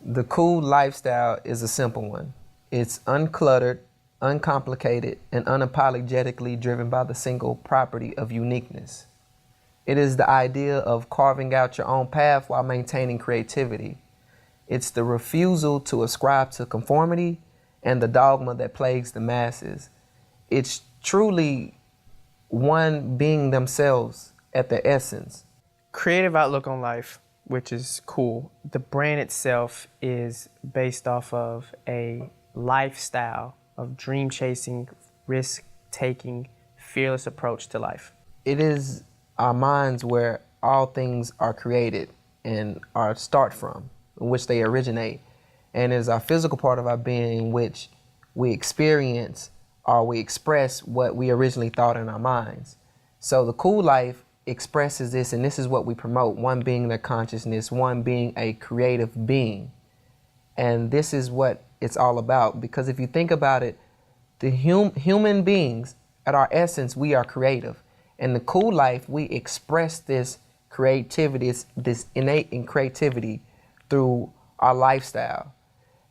The cool lifestyle is a simple one. It's uncluttered, uncomplicated, and unapologetically driven by the single property of uniqueness. It is the idea of carving out your own path while maintaining creativity. It's the refusal to ascribe to conformity and the dogma that plagues the masses. It's truly one being themselves at their essence. Creative outlook on life, which is cool. The brand itself is based off of a lifestyle of dream chasing, risk taking, fearless approach to life. It is our minds where all things are created and are start from, in which they originate. And it is our physical part of our being in which we experience or we express what we originally thought in our minds. So the cool life expresses this, and this is what we promote: one being their consciousness, one being a creative being. And this is what it's all about, because if you think about it, the human beings, at our essence, we are creative. In the cool life, we express this creativity, this innate creativity through our lifestyle.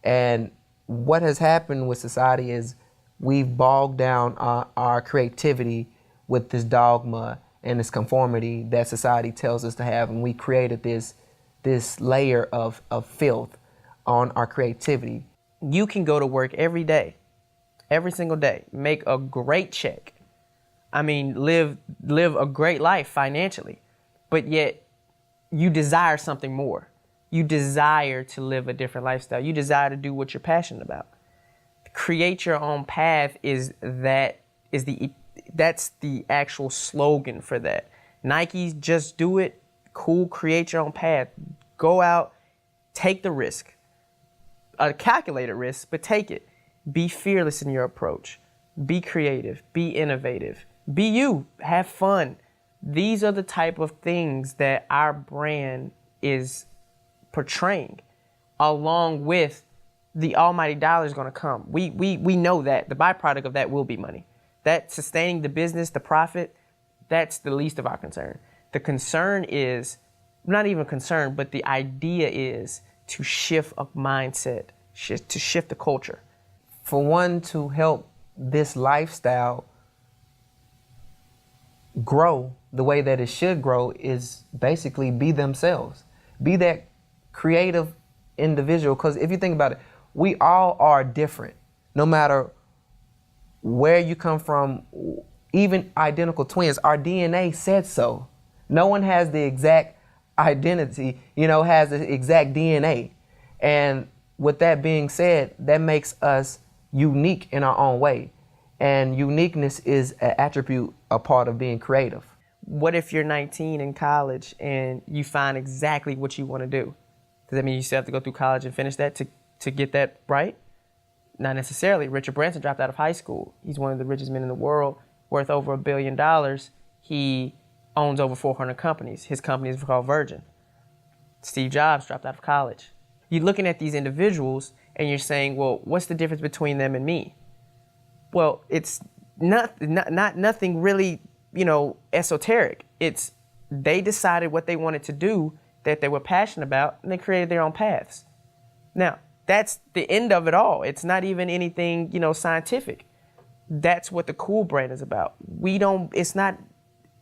And what has happened with society is we've bogged down our creativity with this dogma and this conformity that society tells us to have, and we created this layer of filth on our creativity. You can go to work every day, every single day, make a great check. I mean, live a great life financially, but yet you desire something more. You desire to live a different lifestyle. You desire to do what you're passionate about. Create your own path that's the actual slogan for that. Nike's just do it. Cool, create your own path. Go out, take the risk. A calculated risk, but take it. Be fearless in your approach. Be creative, be innovative. Be you, have fun. These are the type of things that our brand is portraying, along with the almighty dollar is going to come. We know that. The byproduct of that will be money. That sustaining the business, the profit, that's the least of our concern. The concern is, not even concern, but the idea is to shift a mindset, to shift the culture. For one to help this lifestyle grow the way that it should grow is basically be themselves. Be that creative individual, because if you think about it, we all are different. No matter where you come from, even identical twins, our DNA said so. No one has the exact identity, has the exact DNA. And with that being said, that makes us unique in our own way. And uniqueness is an attribute, a part of being creative. What if you're 19 in college and you find exactly what you want to do? Does that mean you still have to go through college and finish that to get that right? Not necessarily. Richard Branson dropped out of high school. He's one of the richest men in the world, worth over $1 billion. He owns over 400 companies. His company is called Virgin. Steve Jobs dropped out of college. You're looking at these individuals and you're saying, well, what's the difference between them and me? Well, it's not nothing really, esoteric. It's they decided what they wanted to do, that they were passionate about, and they created their own paths. Now, that's the end of it all. It's not even anything, scientific. That's what the C.O.O.L brand is about. It's not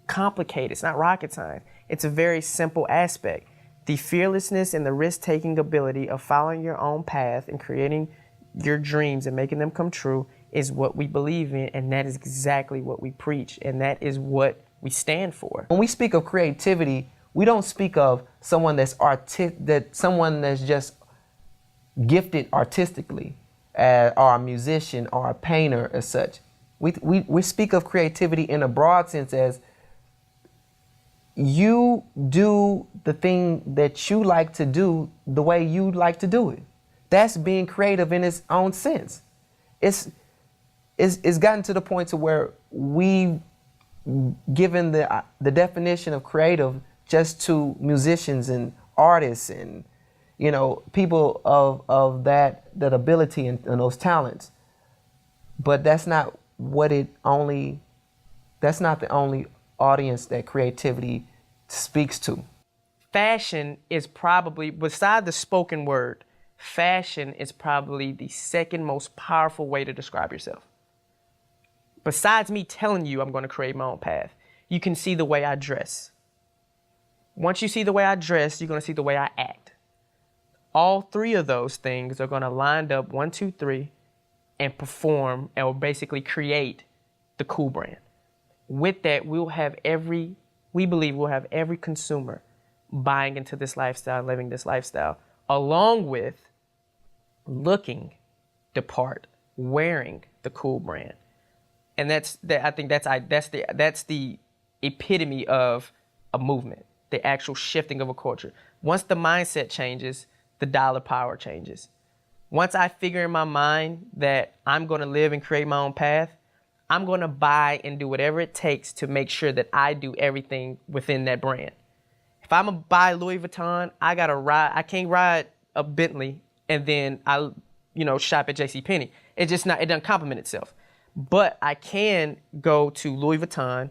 complicated. It's not rocket science. It's a very simple aspect. The fearlessness and the risk-taking ability of following your own path and creating your dreams and making them come true is what we believe in, and that is exactly what we preach, and that is what we stand for. When we speak of creativity, we don't speak of someone that's just gifted artistically, or a musician or a painter as such. We speak of creativity in a broad sense as you do the thing that you like to do the way you like to do it. That's being creative in its own sense. It's gotten to the point to where we've given the definition of creative just to musicians and artists and people of that ability and those talents. But that's not the only audience that creativity speaks to. Fashion is probably, beside the spoken word, fashion is probably the second most powerful way to describe yourself. Besides me telling you I'm going to create my own path, you can see the way I dress. Once you see the way I dress, you're going to see the way I act. All three of those things are going to line up 1, 2, 3 and perform and will basically create the C.O.O.L brand. With that, we believe we'll have every consumer buying into this lifestyle, living this lifestyle, along with looking the part, wearing the C.O.O.L brand. And I think that's the epitome of a movement, the actual shifting of a culture. Once the mindset changes, the dollar power changes. Once I figure in my mind that I'm going to live and create my own path, I'm going to buy and do whatever it takes to make sure that I do everything within that brand. If I'm going to buy Louis Vuitton, I can't ride a Bentley and then shop at JCPenney. It doesn't complement itself. But I can go to Louis Vuitton,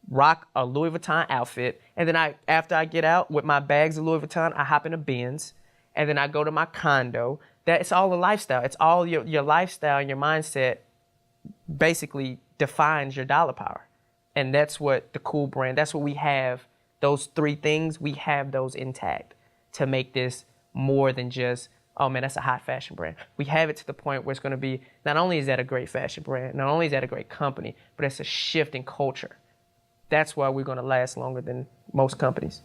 rock a Louis Vuitton outfit, and then after I get out with my bags of Louis Vuitton, I hop in a Benz, and then I go to my condo. It's all a lifestyle. It's all your lifestyle and your mindset basically defines your dollar power. And that's what the C.O.O.L brand, that's what we have. Those three things, we have those intact to make this more than just, oh man, that's a hot fashion brand. We have it to the point where it's going to be, not only is that a great fashion brand, not only is that a great company, but it's a shift in culture. That's why we're going to last longer than most companies.